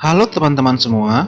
Halo teman-teman semua,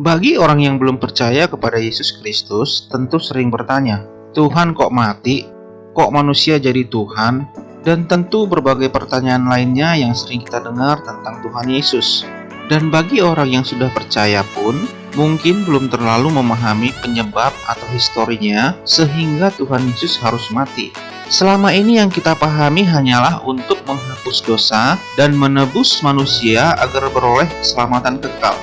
bagi orang yang belum percaya kepada Yesus Kristus tentu sering bertanya, Tuhan kok mati? Kok manusia jadi Tuhan? Dan tentu berbagai pertanyaan lainnya yang sering kita dengar tentang Tuhan Yesus. Dan bagi orang yang sudah percaya pun, mungkin belum terlalu memahami penyebab atau historinya sehingga Tuhan Yesus harus mati. Selama ini yang kita pahami hanyalah untuk menghapus dosa dan menebus manusia agar beroleh keselamatan kekal.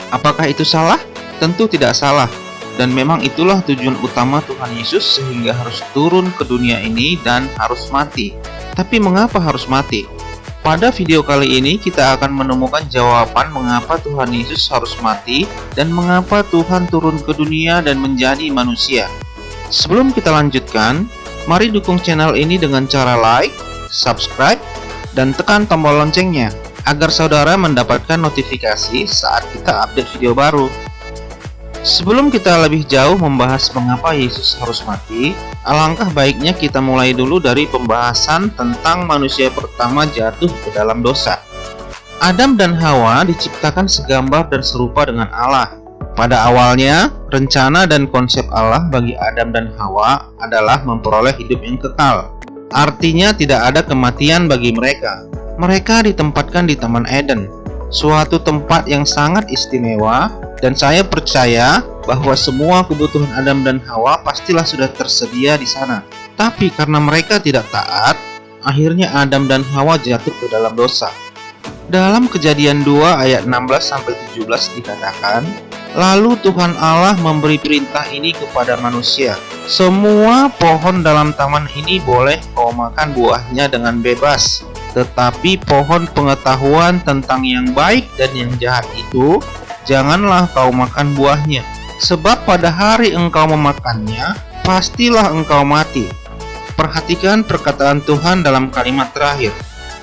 Apakah itu salah? Tentu tidak salah. Dan memang itulah tujuan utama Tuhan Yesus sehingga harus turun ke dunia ini dan harus mati. Tapi mengapa harus mati? Pada video kali ini kita akan menemukan jawaban mengapa Tuhan Yesus harus mati dan mengapa Tuhan turun ke dunia dan menjadi manusia. Sebelum kita lanjutkan, mari dukung channel ini dengan cara like, subscribe, dan tekan tombol loncengnya agar saudara mendapatkan notifikasi saat kita update video baru. Sebelum kita lebih jauh membahas mengapa Yesus harus mati, alangkah baiknya kita mulai dulu dari pembahasan tentang manusia pertama jatuh ke dalam dosa. Adam dan Hawa diciptakan segambar dan serupa dengan Allah. Pada awalnya, rencana dan konsep Allah bagi Adam dan Hawa adalah memperoleh hidup yang kekal. Artinya tidak ada kematian bagi mereka. Mereka ditempatkan di Taman Eden, suatu tempat yang sangat istimewa, dan saya percaya bahwa semua kebutuhan Adam dan Hawa pastilah sudah tersedia di sana. Tapi karena mereka tidak taat, akhirnya Adam dan Hawa jatuh ke dalam dosa. Dalam Kejadian 2 ayat 16-17 dikatakan, lalu Tuhan Allah memberi perintah ini kepada manusia. Semua pohon dalam taman ini boleh kau makan buahnya dengan bebas. Tetapi pohon pengetahuan tentang yang baik dan yang jahat itu, janganlah kau makan buahnya. Sebab pada hari engkau memakannya, pastilah engkau mati. Perhatikan perkataan Tuhan dalam kalimat terakhir.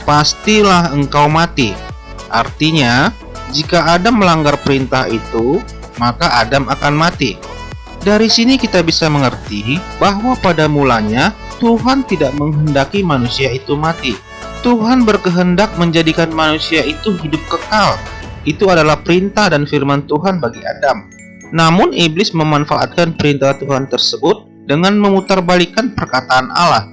Pastilah engkau mati. Artinya, jika Adam melanggar perintah itu, maka Adam akan mati. Dari sini kita bisa mengerti bahwa pada mulanya Tuhan tidak menghendaki manusia itu mati. Tuhan berkehendak menjadikan manusia itu hidup kekal. Itu adalah perintah dan firman Tuhan bagi Adam. Namun iblis memanfaatkan perintah Tuhan tersebut dengan memutarbalikkan perkataan Allah.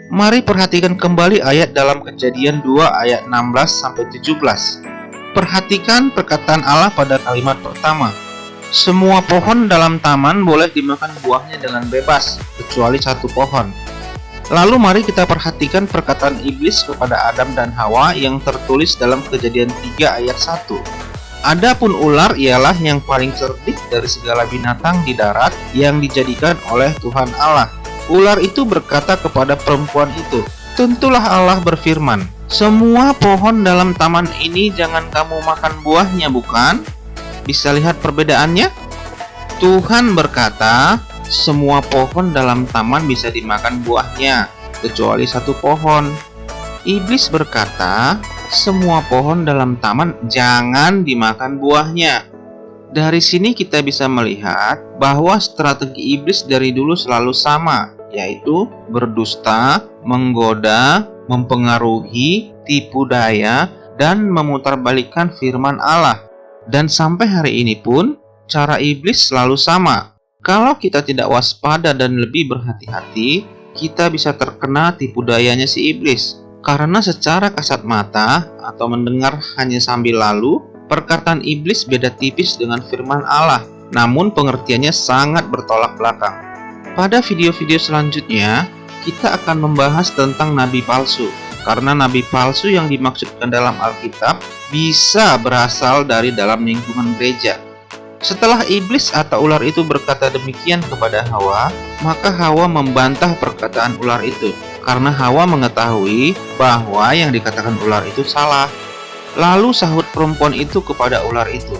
Mari perhatikan kembali ayat dalam Kejadian 2 ayat 16-17. Perhatikan perkataan Allah pada kalimat pertama. Semua pohon dalam taman boleh dimakan buahnya dengan bebas, kecuali satu pohon. Lalu mari kita perhatikan perkataan iblis kepada Adam dan Hawa yang tertulis dalam Kejadian 3 ayat 1. Adapun ular ialah yang paling cerdik dari segala binatang di darat yang dijadikan oleh Tuhan Allah. Ular itu berkata kepada perempuan itu, tentulah Allah berfirman, semua pohon dalam taman ini jangan kamu makan buahnya, bukan? Bisa lihat perbedaannya? Tuhan berkata, semua pohon dalam taman bisa dimakan buahnya, kecuali satu pohon. Iblis berkata, semua pohon dalam taman jangan dimakan buahnya. Dari sini kita bisa melihat bahwa strategi iblis dari dulu selalu sama, yaitu berdusta, menggoda, mempengaruhi, tipu daya, dan memutarbalikkan firman Allah. Dan sampai hari ini pun, cara iblis selalu sama. Kalau kita tidak waspada dan lebih berhati-hati, kita bisa terkena tipu dayanya si iblis. Karena secara kasat mata atau mendengar hanya sambil lalu, perkataan iblis beda tipis dengan firman Allah, namun pengertiannya sangat bertolak belakang. Pada video-video selanjutnya, kita akan membahas tentang nabi palsu. Karena nabi palsu yang dimaksudkan dalam Alkitab bisa berasal dari dalam lingkungan gereja. Setelah iblis atau ular itu berkata demikian kepada Hawa, maka Hawa membantah perkataan ular itu. Karena Hawa mengetahui bahwa yang dikatakan ular itu salah. Lalu sahut perempuan itu kepada ular itu,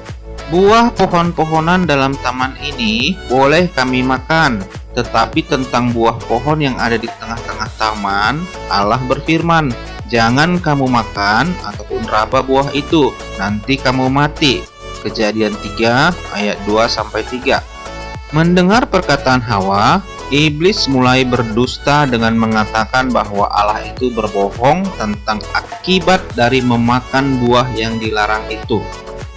buah pohon-pohonan dalam taman ini boleh kami makan, tetapi tentang buah pohon yang ada di tengah-tengah taman, Allah berfirman, jangan kamu makan ataupun raba buah itu, nanti kamu mati. Kejadian 3 ayat 2-3. Mendengar perkataan Hawa, iblis mulai berdusta dengan mengatakan bahwa Allah itu berbohong tentang akibat dari memakan buah yang dilarang itu.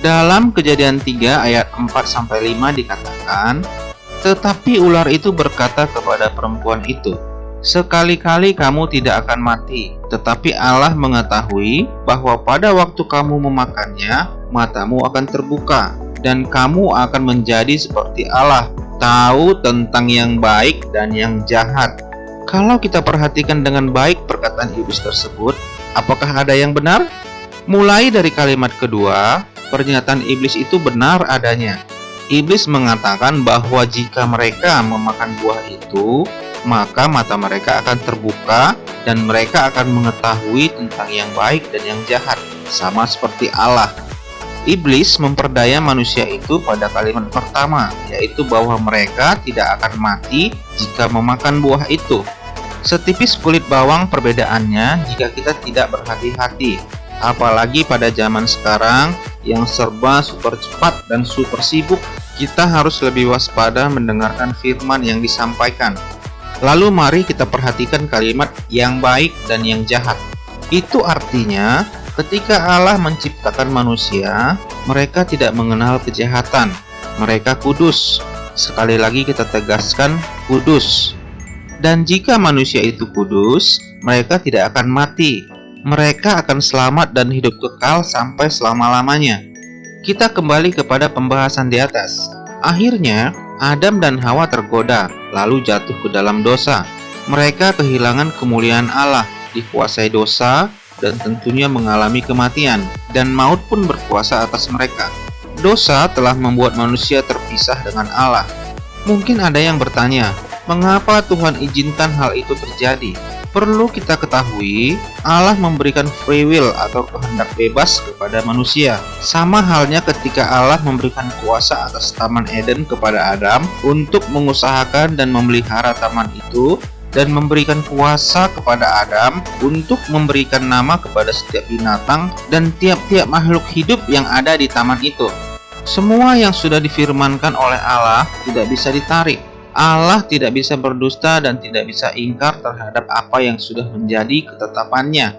Dalam Kejadian 3 ayat 4-5 dikatakan, "Tetapi ular itu berkata kepada perempuan itu, 'Sekali-kali kamu tidak akan mati, tetapi Allah mengetahui bahwa pada waktu kamu memakannya, matamu akan terbuka, dan kamu akan menjadi seperti Allah, tahu tentang yang baik dan yang jahat.'" Kalau kita perhatikan dengan baik perkataan iblis tersebut, apakah ada yang benar? Mulai dari kalimat kedua, pernyataan iblis itu benar adanya. Iblis mengatakan bahwa jika mereka memakan buah itu, maka mata mereka akan terbuka dan mereka akan mengetahui tentang yang baik dan yang jahat, sama seperti Allah. Iblis memperdaya manusia itu pada kalimat pertama, yaitu bahwa mereka tidak akan mati jika memakan buah itu. Setipis kulit bawang perbedaannya jika kita tidak berhati-hati. Apalagi pada zaman sekarang yang serba super cepat dan super sibuk, kita harus lebih waspada mendengarkan firman yang disampaikan. Lalu mari kita perhatikan kalimat yang baik dan yang jahat. Itu artinya ketika Allah menciptakan manusia, mereka tidak mengenal kejahatan. Mereka kudus. Sekali lagi kita tegaskan, kudus. Dan jika manusia itu kudus, mereka tidak akan mati. Mereka akan selamat dan hidup kekal sampai selama-lamanya. Kita kembali kepada pembahasan di atas. Akhirnya, Adam dan Hawa tergoda, lalu jatuh ke dalam dosa. Mereka kehilangan kemuliaan Allah, dikuasai dosa, dan tentunya mengalami kematian, dan maut pun berkuasa atas mereka. Dosa telah membuat manusia terpisah dengan Allah. Mungkin ada yang bertanya, mengapa Tuhan izinkan hal itu terjadi? Perlu kita ketahui, Allah memberikan free will atau kehendak bebas kepada manusia. Sama halnya ketika Allah memberikan kuasa atas Taman Eden kepada Adam untuk mengusahakan dan memelihara taman itu, dan memberikan kuasa kepada Adam untuk memberikan nama kepada setiap binatang dan tiap-tiap makhluk hidup yang ada di taman itu. Semua yang sudah difirmankan oleh Allah tidak bisa ditarik. Allah tidak bisa berdusta dan tidak bisa ingkar terhadap apa yang sudah menjadi ketetapannya.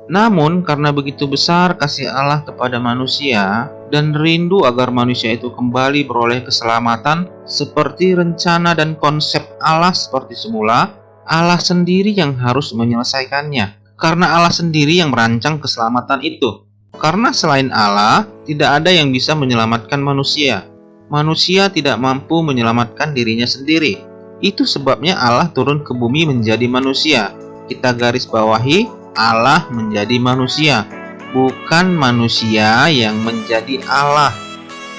Namun karena begitu besar kasih Allah kepada manusia dan rindu agar manusia itu kembali beroleh keselamatan seperti rencana dan konsep Allah seperti semula, Allah sendiri yang harus menyelesaikannya. Karena Allah sendiri yang merancang keselamatan itu. Karena selain Allah, tidak ada yang bisa menyelamatkan manusia. Manusia tidak mampu menyelamatkan dirinya sendiri. Itu sebabnya Allah turun ke bumi menjadi manusia. Kita garis bawahi, Allah menjadi manusia, bukan manusia yang menjadi Allah.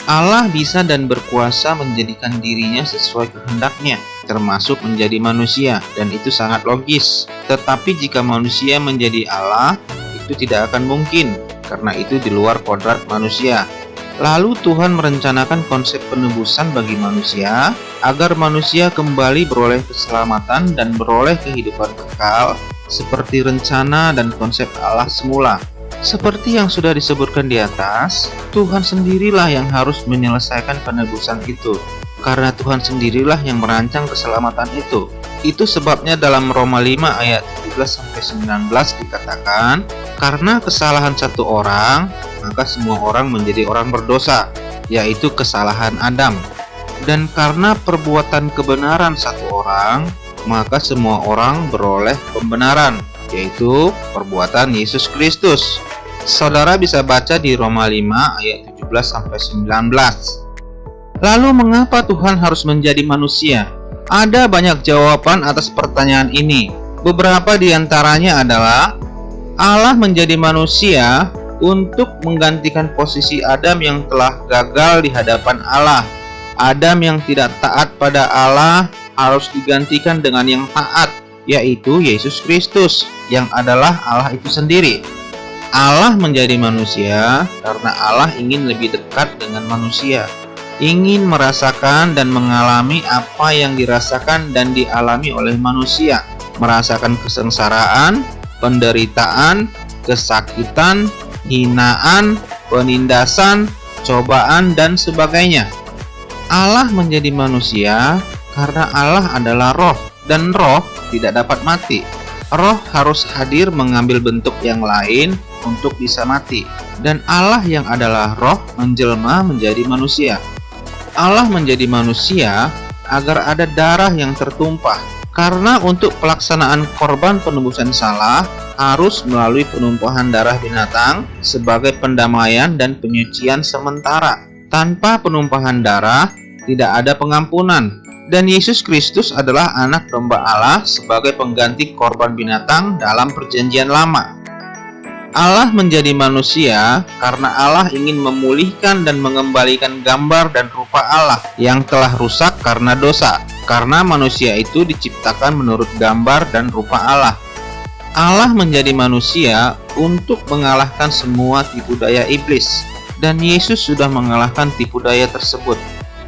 Allah bisa dan berkuasa menjadikan dirinya sesuai kehendaknya, termasuk menjadi manusia, dan itu sangat logis. Tetapi jika manusia menjadi Allah, itu tidak akan mungkin, karena itu di luar kodrat manusia. Lalu Tuhan merencanakan konsep penebusan bagi manusia, agar manusia kembali beroleh keselamatan dan beroleh kehidupan kekal, seperti rencana dan konsep Allah semula. Seperti yang sudah disebutkan di atas, Tuhan sendirilah yang harus menyelesaikan penebusan itu, karena Tuhan sendirilah yang merancang keselamatan itu. Itu sebabnya dalam Roma 5 ayat 17-19 dikatakan, karena kesalahan satu orang, maka semua orang menjadi orang berdosa, yaitu kesalahan Adam. Dan karena perbuatan kebenaran satu orang, maka semua orang beroleh pembenaran, yaitu perbuatan Yesus Kristus. Saudara bisa baca di Roma 5 ayat 17-19. Lalu mengapa Tuhan harus menjadi manusia? Ada banyak jawaban atas pertanyaan ini. Beberapa di antaranya adalah Allah menjadi manusia untuk menggantikan posisi Adam yang telah gagal di hadapan Allah. Adam yang tidak taat pada Allah harus digantikan dengan yang taat, yaitu Yesus Kristus, yang adalah Allah itu sendiri. Allah menjadi manusia karena Allah ingin lebih dekat dengan manusia, ingin merasakan dan mengalami apa yang dirasakan dan dialami oleh manusia, merasakan kesengsaraan, penderitaan, kesakitan, hinaan, penindasan, cobaan, dan sebagainya. Allah menjadi manusia karena Allah adalah roh, dan roh tidak dapat mati. Roh harus hadir mengambil bentuk yang lain untuk bisa mati. Dan Allah yang adalah roh menjelma menjadi manusia. Allah menjadi manusia agar ada darah yang tertumpah. Karena untuk pelaksanaan korban penebusan salah harus melalui penumpahan darah binatang sebagai pendamaian dan penyucian sementara. Tanpa penumpahan darah tidak ada pengampunan. Dan Yesus Kristus adalah anak domba Allah sebagai pengganti korban binatang dalam perjanjian lama. Allah menjadi manusia karena Allah ingin memulihkan dan mengembalikan gambar dan rupa Allah yang telah rusak karena dosa. Karena manusia itu diciptakan menurut gambar dan rupa Allah. Allah menjadi manusia untuk mengalahkan semua tipu daya iblis. Dan Yesus sudah mengalahkan tipu daya tersebut.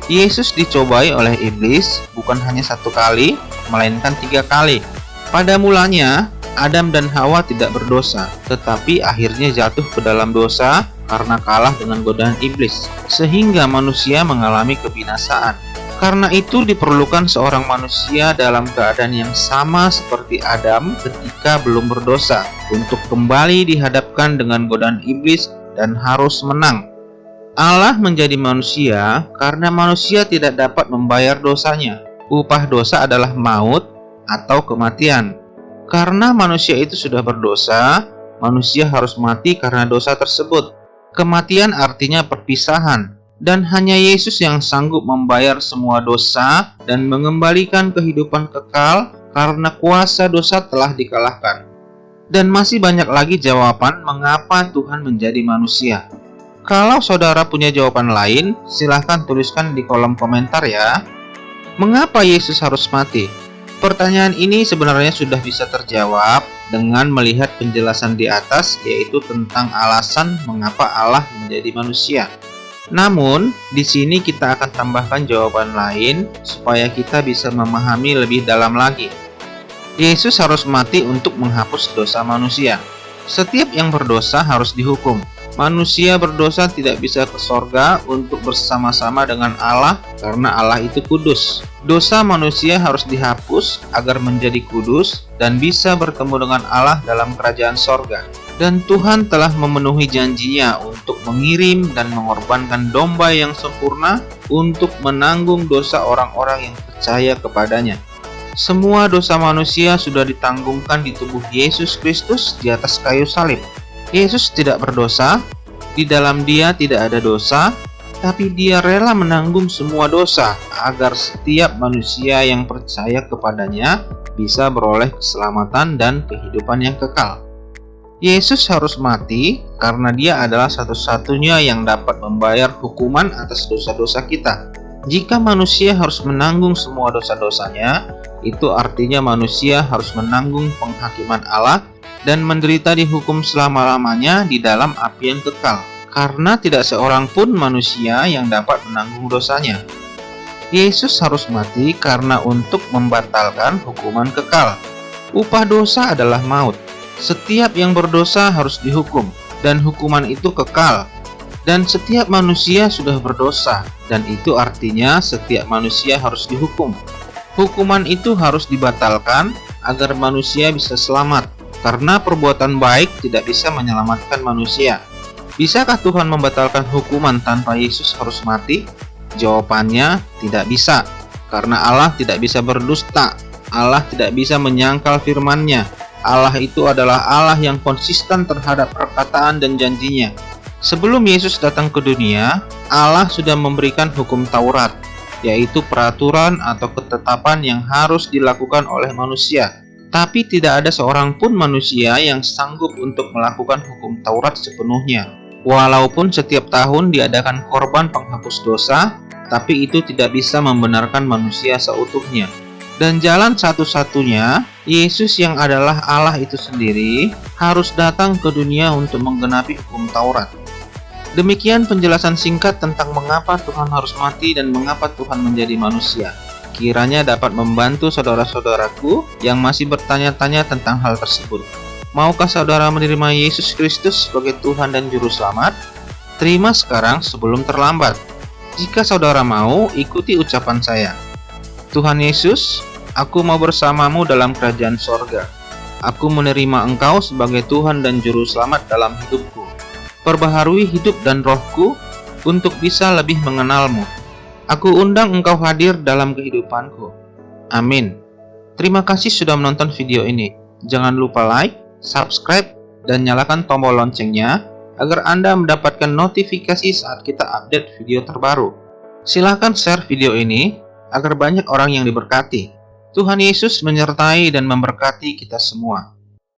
Yesus dicobai oleh iblis bukan hanya 1 kali, melainkan 3 kali. Pada mulanya, Adam dan Hawa tidak berdosa, tetapi akhirnya jatuh ke dalam dosa karena kalah dengan godaan iblis, sehingga manusia mengalami kebinasaan. Karena itu diperlukan seorang manusia dalam keadaan yang sama seperti Adam ketika belum berdosa, untuk kembali dihadapkan dengan godaan iblis dan harus menang. Allah menjadi manusia karena manusia tidak dapat membayar dosanya. Upah dosa adalah maut atau kematian. Karena manusia itu sudah berdosa, manusia harus mati karena dosa tersebut. Kematian artinya perpisahan, dan hanya Yesus yang sanggup membayar semua dosa dan mengembalikan kehidupan kekal karena kuasa dosa telah dikalahkan. Dan masih banyak lagi jawaban mengapa Tuhan menjadi manusia. Kalau saudara punya jawaban lain, silahkan tuliskan di kolom komentar ya. Mengapa Yesus harus mati? Pertanyaan ini sebenarnya sudah bisa terjawab dengan melihat penjelasan di atas, yaitu tentang alasan mengapa Allah menjadi manusia. Namun, di sini kita akan tambahkan jawaban lain supaya kita bisa memahami lebih dalam lagi. Yesus harus mati untuk menghapus dosa manusia. Setiap yang berdosa harus dihukum. Manusia berdosa tidak bisa ke sorga untuk bersama-sama dengan Allah karena Allah itu kudus. Dosa manusia harus dihapus agar menjadi kudus dan bisa bertemu dengan Allah dalam kerajaan sorga. Dan Tuhan telah memenuhi janjinya untuk mengirim dan mengorbankan domba yang sempurna untuk menanggung dosa orang-orang yang percaya kepadanya. Semua dosa manusia sudah ditanggungkan di tubuh Yesus Kristus di atas kayu salib. Yesus tidak berdosa, di dalam Dia tidak ada dosa, tapi Dia rela menanggung semua dosa agar setiap manusia yang percaya kepadanya bisa beroleh keselamatan dan kehidupan yang kekal. Yesus harus mati karena Dia adalah satu-satunya yang dapat membayar hukuman atas dosa-dosa kita. Jika manusia harus menanggung semua dosa-dosanya, itu artinya manusia harus menanggung penghakiman Allah dan menderita dihukum selama-lamanya di dalam api yang kekal, karena tidak seorang pun manusia yang dapat menanggung dosanya. Yesus harus mati karena untuk membatalkan hukuman kekal. Upah dosa adalah maut. Setiap yang berdosa harus dihukum, dan hukuman itu kekal. Dan setiap manusia sudah berdosa, dan itu artinya setiap manusia harus dihukum. Hukuman itu harus dibatalkan agar manusia bisa selamat. Karena perbuatan baik tidak bisa menyelamatkan manusia. Bisakah Tuhan membatalkan hukuman tanpa Yesus harus mati? Jawabannya tidak bisa. Karena Allah tidak bisa berdusta. Allah tidak bisa menyangkal firman-Nya. Allah itu adalah Allah yang konsisten terhadap perkataan dan janjinya. Sebelum Yesus datang ke dunia, Allah sudah memberikan hukum Taurat, yaitu peraturan atau ketetapan yang harus dilakukan oleh manusia. Tapi tidak ada seorang pun manusia yang sanggup untuk melakukan hukum Taurat sepenuhnya. Walaupun setiap tahun diadakan korban penghapus dosa, tapi itu tidak bisa membenarkan manusia seutuhnya. Dan jalan satu-satunya, Yesus yang adalah Allah itu sendiri, harus datang ke dunia untuk menggenapi hukum Taurat. Demikian penjelasan singkat tentang mengapa Tuhan harus mati dan mengapa Tuhan menjadi manusia. Kiranya dapat membantu saudara-saudaraku yang masih bertanya-tanya tentang hal tersebut. Maukah saudara menerima Yesus Kristus sebagai Tuhan dan Juru Selamat? Terima sekarang sebelum terlambat. Jika saudara mau, ikuti ucapan saya. Tuhan Yesus, aku mau bersamamu dalam kerajaan sorga. Aku menerima Engkau sebagai Tuhan dan Juru Selamat dalam hidupku. Perbaharui hidup dan rohku untuk bisa lebih mengenal-Mu. Aku undang Engkau hadir dalam kehidupanku. Amin. Terima kasih sudah menonton video ini. Jangan lupa like, subscribe, dan nyalakan tombol loncengnya agar Anda mendapatkan notifikasi saat kita update video terbaru. Silahkan share video ini agar banyak orang yang diberkati. Tuhan Yesus menyertai dan memberkati kita semua.